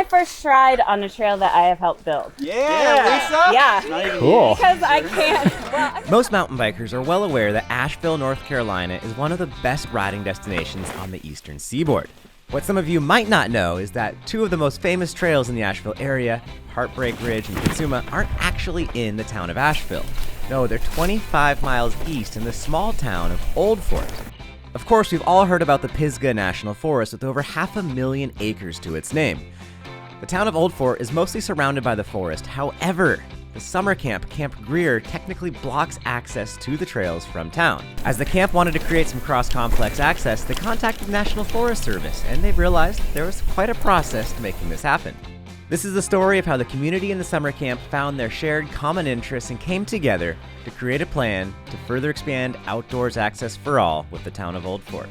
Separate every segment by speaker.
Speaker 1: my first stride on a trail that I have helped build.
Speaker 2: Yeah, Lisa?
Speaker 1: Yeah.
Speaker 3: Cool.
Speaker 1: Because I can't. Well,
Speaker 3: Most mountain bikers are well aware that Asheville, North Carolina is one of the best riding destinations on the eastern seaboard. What some of you might not know is that two of the most famous trails in the Asheville area, Heartbreak Ridge and Katsuma, aren't actually in the town of Asheville. No, they're 25 miles east in the small town of Old Fort. Of course, we've all heard about the Pisgah National Forest with over 500,000 acres to its name. The town of Old Fort is mostly surrounded by the forest. However, the summer camp, Camp Greer, technically blocks access to the trails from town. As the camp wanted to create some cross-complex access, they contacted the National Forest Service, and they realized there was quite a process to making this happen. This is the story of how the community in the summer camp found their shared common interests and came together to create a plan to further expand outdoors access for all with the town of Old Fort.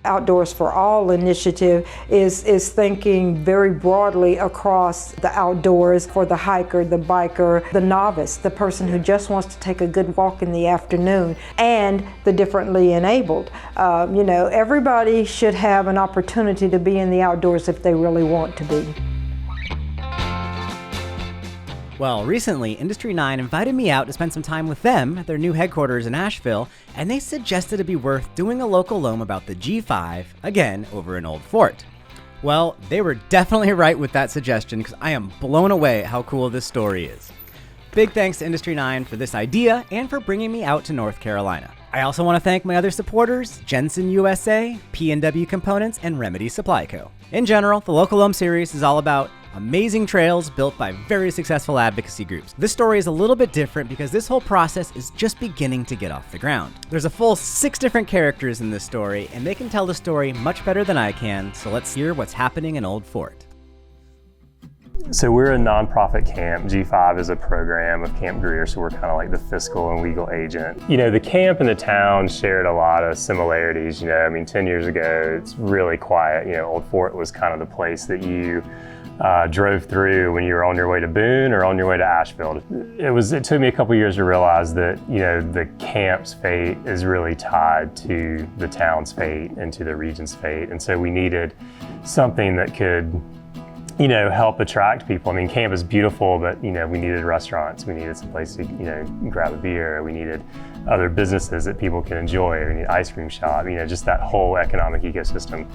Speaker 4: Outdoors for All initiative is thinking very broadly across the outdoors for the hiker, the biker, the novice, the person who just wants to take a good walk in the afternoon, and the differently enabled. Everybody should have an opportunity to be in the outdoors if they really want to be.
Speaker 5: Well, recently, Industry 9 invited me out to spend some time with them at their new headquarters in Asheville, and they suggested it'd be worth doing a local loam about the G5, again, over in Old Fort. Well, they were definitely right with that suggestion, because I am blown away at how cool this story is. Big thanks to Industry 9 for this idea and for bringing me out to North Carolina. I also want to thank my other supporters, Jensen USA, P&W Components, and Remedy Supply Co. In general, the Local Loam series is all about amazing trails built by very successful advocacy groups. This story is a little bit different because this whole process is just beginning to get off the ground. There's a full 6 different characters in this story, and they can tell the story much better than I can, so let's hear what's happening in Old Fort.
Speaker 6: So we're a nonprofit camp. G5 is a program of Camp Greer, so we're kind of like the fiscal and legal agent. The camp and the town shared a lot of similarities. 10 years ago, it's really quiet. Old Fort was kind of the place that you drove through when you were on your way to Boone or on your way to Asheville. It took me a couple years to realize that, the camp's fate is really tied to the town's fate and to the region's fate. And so we needed something that could, help attract people. Camp is beautiful, but, we needed restaurants. We needed some place to, grab a beer. We needed other businesses that people can enjoy. We need ice cream shop, just that whole economic ecosystem.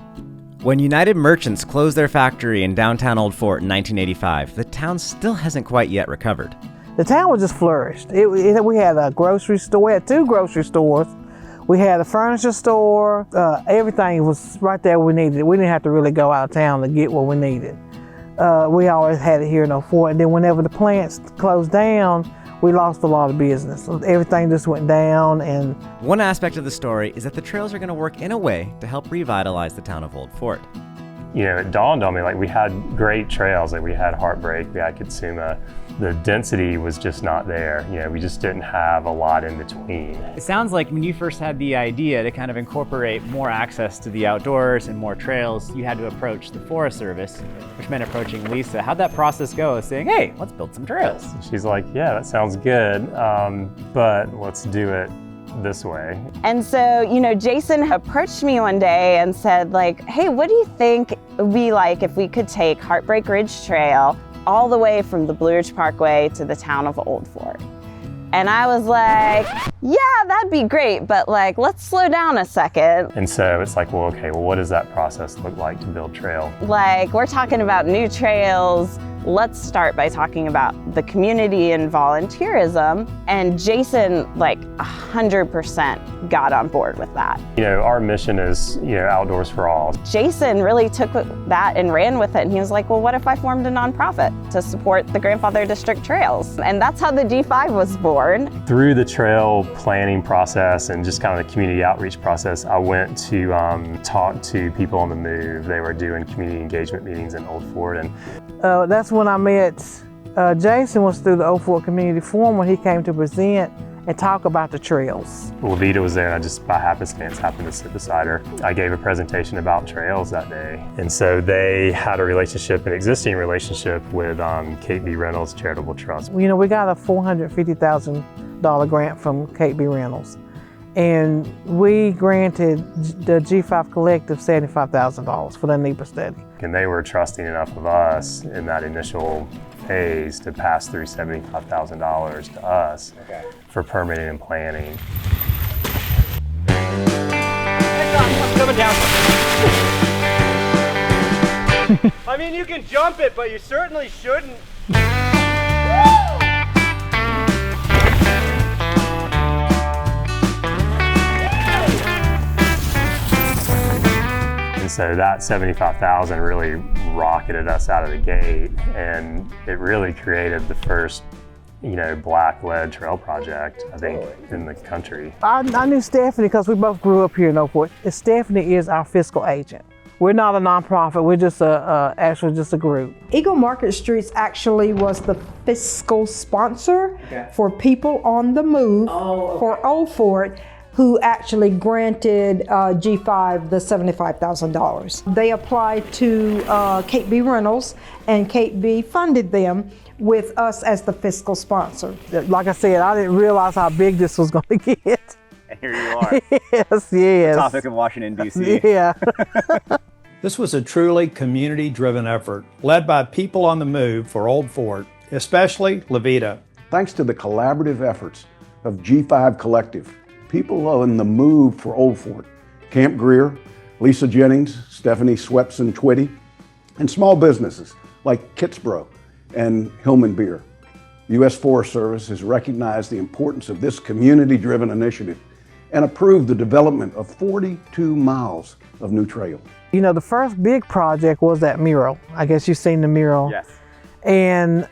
Speaker 3: When United Merchants closed their factory in downtown Old Fort in 1985, the town still hasn't quite yet recovered.
Speaker 7: The town was just flourished. We had a grocery store. We had 2 grocery stores. We had a furniture store. Everything was right there we needed. We didn't have to really go out of town to get what we needed. We always had it here in Old Fort. And then whenever the plants closed down, we lost a lot of business. So everything just went down. And
Speaker 3: one aspect of the story is that the trails are going to work in a way to help revitalize the town of Old Fort.
Speaker 6: It dawned on me, we had great trails. We had Heartbreak, we had Katsuma. The density was just not there. We just didn't have a lot in between.
Speaker 5: It sounds like when you first had the idea to kind of incorporate more access to the outdoors and more trails, you had to approach the Forest Service, which meant approaching Lisa. How'd that process go, saying, hey, let's build some trails?
Speaker 6: She's like, yeah, that sounds good, but let's do it this way.
Speaker 1: And so, Jason approached me one day and said, hey, what do you think it would be like if we could take Heartbreak Ridge Trail all the way from the Blue Ridge Parkway to the town of Old Fort? And I was like, yeah, that'd be great, but let's slow down a second.
Speaker 6: And so it's like, well, what does that process look like to build trail?
Speaker 1: We're talking about new trails. Let's start by talking about the community and volunteerism. And Jason, 100% got on board with that.
Speaker 6: Our mission is, outdoors for all.
Speaker 1: Jason really took that and ran with it. And he was like, well, what if I formed a nonprofit to support the Grandfather District trails? And that's how the G5 was born.
Speaker 6: Through the trail planning process and just kind of the community outreach process, I went to talk to people on the move. They were doing community engagement meetings in Old Fort. And
Speaker 7: that's when I met Jason. Was through the Old Fort Community Forum when he came to present and talk about the trails.
Speaker 6: Well, Vita was there, and I just by happenstance happened to sit beside her. I gave a presentation about trails that day. And so they had a relationship, an existing relationship with Kate B. Reynolds Charitable Trust.
Speaker 7: We got a $450,000 grant from Kate B. Reynolds. And we granted the G5 Collective $75,000 for the NEPA study.
Speaker 6: And they were trusting enough of us in that initial phase to pass through $75,000 to us for permitting and planning.
Speaker 2: I mean, you can jump it, but you certainly shouldn't.
Speaker 6: And so that $75,000 really rocketed us out of the gate, and it really created the first, black lead trail project, I think, in the country.
Speaker 7: I knew Stephanie because we both grew up here in Oak Fort. Stephanie is our fiscal agent. We're not a nonprofit, we're just actually just a group.
Speaker 4: Eagle Market Streets actually was the fiscal sponsor for people on the move for Old Fort, who actually granted G5 the $75,000. They applied to Kate B. Reynolds, and Kate B. funded them with us as the fiscal sponsor.
Speaker 7: Like I said, I didn't realize how big this was going to get.
Speaker 5: And here you are.
Speaker 7: Yes, yes.
Speaker 5: The topic of Washington, D.C.
Speaker 7: Yeah.
Speaker 8: This was a truly community-driven effort, led by people on the move for Old Fort, especially Levita.
Speaker 9: Thanks to the collaborative efforts of G5 Collective, people on the move for Old Fort, Camp Greer, Lisa Jennings, Stephanie Swepson Twitty, and small businesses like Kitsbro and Hillman Beer. The U.S. Forest Service has recognized the importance of this community-driven initiative and approved the development of 42 miles of new trail.
Speaker 7: The first big project was that mural. I guess you've seen the mural.
Speaker 5: Yes.
Speaker 7: And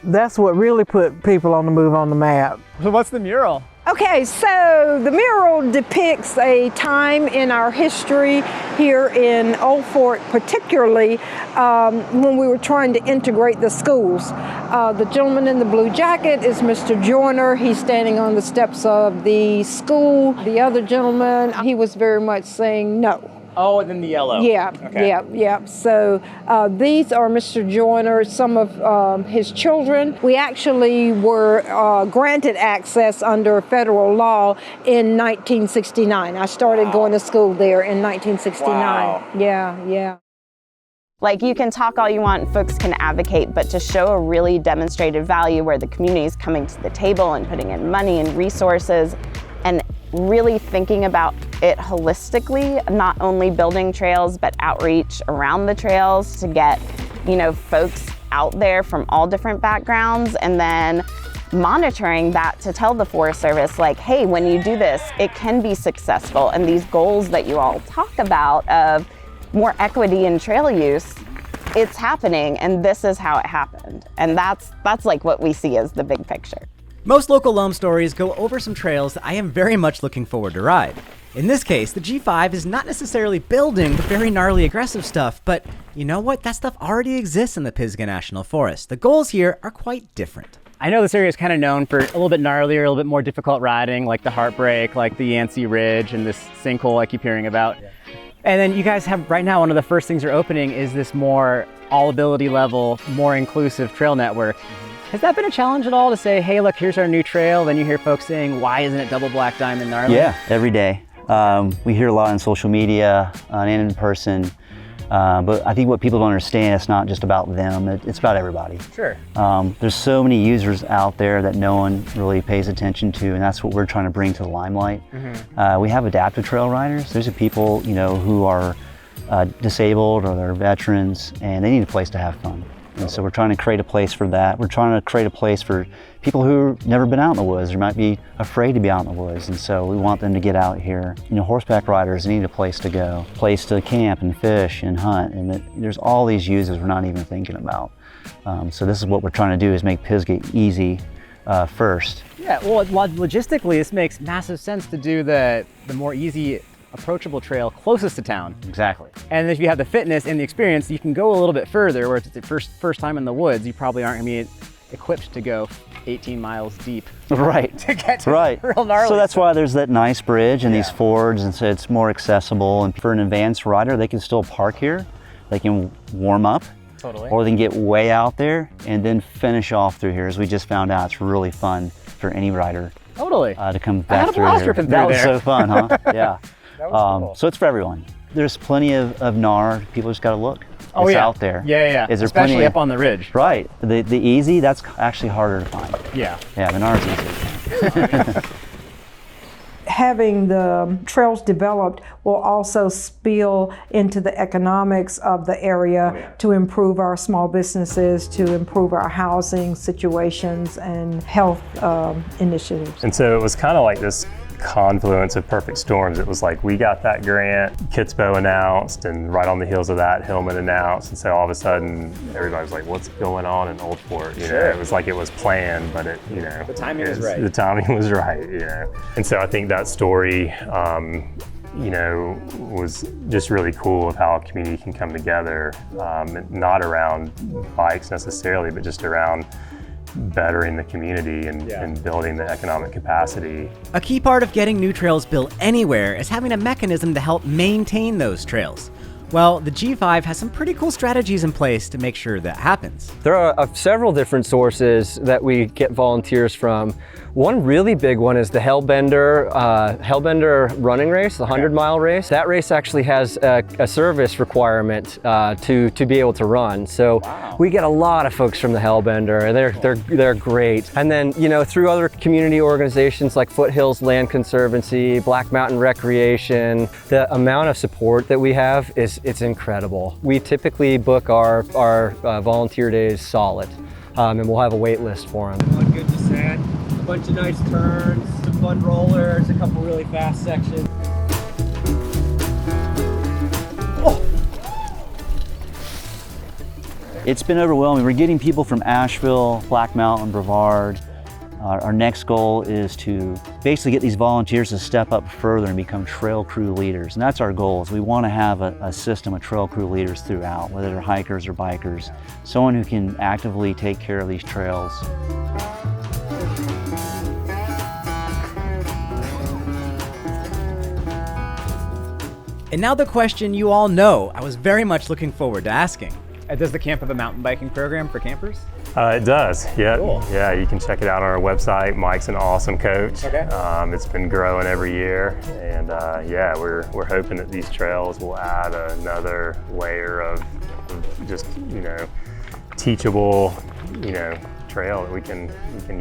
Speaker 7: that's what really put people on the move on the map.
Speaker 5: So what's the mural?
Speaker 4: Okay, so the mural depicts a time in our history here in Old Fort, particularly when we were trying to integrate the schools. The gentleman in the blue jacket is Mr. Joyner. He's standing on the steps of the school. The other gentleman, he was very much saying no.
Speaker 5: Oh, and then the yellow.
Speaker 4: Yeah,
Speaker 5: Okay.
Speaker 4: yeah. So these are Mr. Joyner, some of his children. We actually were granted access under federal law in 1969. I started going to school there in 1969.
Speaker 5: Wow.
Speaker 4: Yeah.
Speaker 1: Like, you can talk all you want, folks can advocate, but to show a really demonstrated value where the community is coming to the table and putting in money and resources and really thinking about it holistically, not only building trails, but outreach around the trails to get, folks out there from all different backgrounds, and then monitoring that to tell the Forest Service, like, hey, when you do this, it can be successful. And these goals that you all talk about of more equity in trail use, it's happening, and this is how it happened. And that's like what we see as the big picture.
Speaker 5: Most local Loam stories go over some trails that I am very much looking forward to ride. In this case, the G5 is not necessarily building the very gnarly aggressive stuff, but you know what? That stuff already exists in the Pisgah National Forest. The goals here are quite different. I know this area is kind of known for a little bit gnarlier, a little bit more difficult riding, like the Heartbreak, like the Yancey Ridge, and this sinkhole I keep hearing about. Yeah. And then you guys have, right now, one of the first things you're opening is this more all ability level, more inclusive trail network. Has that been a challenge at all to say, hey, look, here's our new trail? Then you hear folks saying, why isn't it double black diamond gnarly?
Speaker 10: Yeah, every day. We hear a lot on social media and in person, but I think what people don't understand, it's not just about them, it's about everybody.
Speaker 5: Sure.
Speaker 10: There's so many users out there that no one really pays attention to, and that's what we're trying to bring to the limelight. We have adaptive trail riders. There's people, who are disabled or they're veterans, and they need a place to have fun. And so we're trying to create a place for that. We're trying to create a place for people who've never been out in the woods or might be afraid to be out in the woods. And so we want them to get out here. Horseback riders need a place to go, place to camp and fish and hunt. And there's all these uses we're not even thinking about. So this is what we're trying to do, is make Pisgah easy first.
Speaker 5: Yeah, well, logistically, this makes massive sense to do the more easy, approachable trail closest to town.
Speaker 10: Exactly.
Speaker 5: And if you have the fitness and the experience, you can go a little bit further, where if it's the first time in the woods, you probably aren't going to be equipped to go 18 miles deep.
Speaker 10: Right.
Speaker 5: To get to real gnarly.
Speaker 10: So that's why there's that nice bridge and these fords, and so it's more accessible. And for an advanced rider, they can still park here. They can warm up.
Speaker 5: Totally.
Speaker 10: Or they can get way out there and then finish off through here. As we just found out, it's really fun for any rider.
Speaker 5: Totally.
Speaker 10: to come
Speaker 5: I
Speaker 10: back
Speaker 5: had a
Speaker 10: through
Speaker 5: blast
Speaker 10: here.
Speaker 5: ripping
Speaker 10: That
Speaker 5: through
Speaker 10: was
Speaker 5: there.
Speaker 10: so fun, huh? Yeah.
Speaker 5: That was cool.
Speaker 10: So it's for everyone. There's plenty of NAR. People just got to look.
Speaker 5: Oh,
Speaker 10: it's
Speaker 5: yeah.
Speaker 10: out there.
Speaker 5: Yeah.
Speaker 10: Is there
Speaker 5: Especially
Speaker 10: plenty
Speaker 5: up on the ridge.
Speaker 10: Right. The easy, that's actually harder to find.
Speaker 5: Yeah.
Speaker 10: Yeah, the NAR is easy.
Speaker 4: Having the trails developed will also spill into the economics of the area to improve our small businesses, to improve our housing situations and health initiatives.
Speaker 6: And so it was kind of like this confluence of perfect storms. It was like we got that grant, Kitspo announced, and right on the heels of that, Hillman announced. And so all of a sudden, everybody was like, "What's going on in Old Fort?" You know, it was like it was planned, but it, you know,
Speaker 5: The timing was right.
Speaker 6: The timing was right, you know. And so I think that story, you know, was just really cool of how a community can come together, not around bikes necessarily, but just around bettering the community and building the economic capacity.
Speaker 5: A key part of getting new trails built anywhere is having a mechanism to help maintain those trails. Well, the G5 has some pretty cool strategies in place to make sure that happens.
Speaker 2: There are several different sources that we get volunteers from. One really big one is the Hellbender running race, the 100-mile race. That race actually has a service requirement to be able to run. So we get a lot of folks from the Hellbender, and they're great. And then, you know, through other community organizations like Foothills Land Conservancy, Black Mountain Recreation, the amount of support that we have it's incredible. We typically book our volunteer days solid, and we'll have a wait list for them.
Speaker 11: One good descent, a bunch of nice turns, some fun rollers, a couple really fast sections.
Speaker 10: It's been overwhelming. We're getting people from Asheville, Black Mountain, Brevard. Our next goal is to basically get these volunteers to step up further and become trail crew leaders. And that's our goal, is we want to have a system of trail crew leaders throughout, whether they're hikers or bikers, someone who can actively take care of these trails.
Speaker 5: And now the question you all know I was very much looking forward to asking. Does the camp have a mountain biking program for campers?
Speaker 6: It does, yeah.
Speaker 5: Cool.
Speaker 6: Yeah, you can check it out on our website. Mike's an awesome coach.
Speaker 5: Okay.
Speaker 6: It's been growing every year, and yeah, we're hoping that these trails will add another layer of just, you know, teachable, you know, trail that we can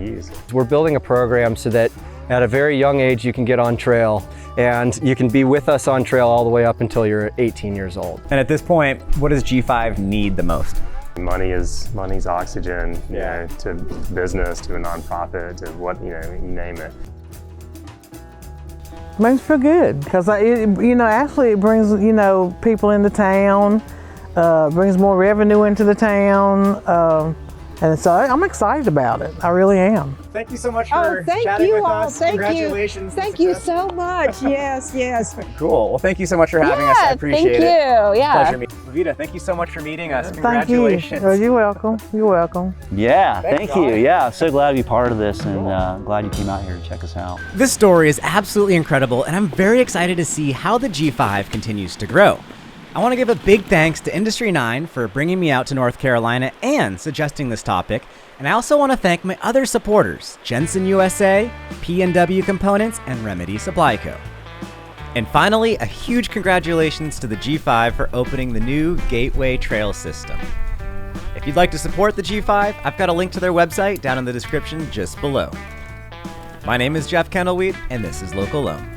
Speaker 6: use.
Speaker 2: We're building a program so that at a very young age you can get on trail, and you can be with us on trail all the way up until you're 18 years old.
Speaker 3: And at this point, what does G5 need the most?
Speaker 6: Money's oxygen, you know, to business, to a nonprofit, to what, you know, you name it.
Speaker 7: Makes me feel good because you know, actually it brings, you know, people into town, brings more revenue into the town, and so I'm excited about it. I really am.
Speaker 5: Thank you so much
Speaker 4: Oh,
Speaker 5: for
Speaker 4: thank
Speaker 5: chatting
Speaker 4: you
Speaker 5: with
Speaker 4: all.
Speaker 5: us.
Speaker 4: Thank
Speaker 5: Congratulations.
Speaker 4: you. Thank you so much. Yes, yes.
Speaker 3: Cool. Well, thank you so much for having us. I appreciate
Speaker 1: thank
Speaker 3: it.
Speaker 1: you. Yeah.
Speaker 3: Pleasure meeting. Levita, thank you so much for meeting us.
Speaker 7: Thank you.
Speaker 3: Congratulations.
Speaker 7: Oh, you're welcome. You're welcome.
Speaker 10: Yeah, thank you. Yeah, so glad to be part of this, and glad you came out here to check us out.
Speaker 5: This story is absolutely incredible, and I'm very excited to see how the G5 continues to grow. I want to give a big thanks to Industry 9 for bringing me out to North Carolina and suggesting this topic. And I also want to thank my other supporters, Jensen USA, P&W Components, and Remedy Supply Co. And finally, a huge congratulations to the G5 for opening the new Gateway Trail System. If you'd like to support the G5, I've got a link to their website down in the description just below. My name is Jeff Kendall-Weed, and this is Local Loam.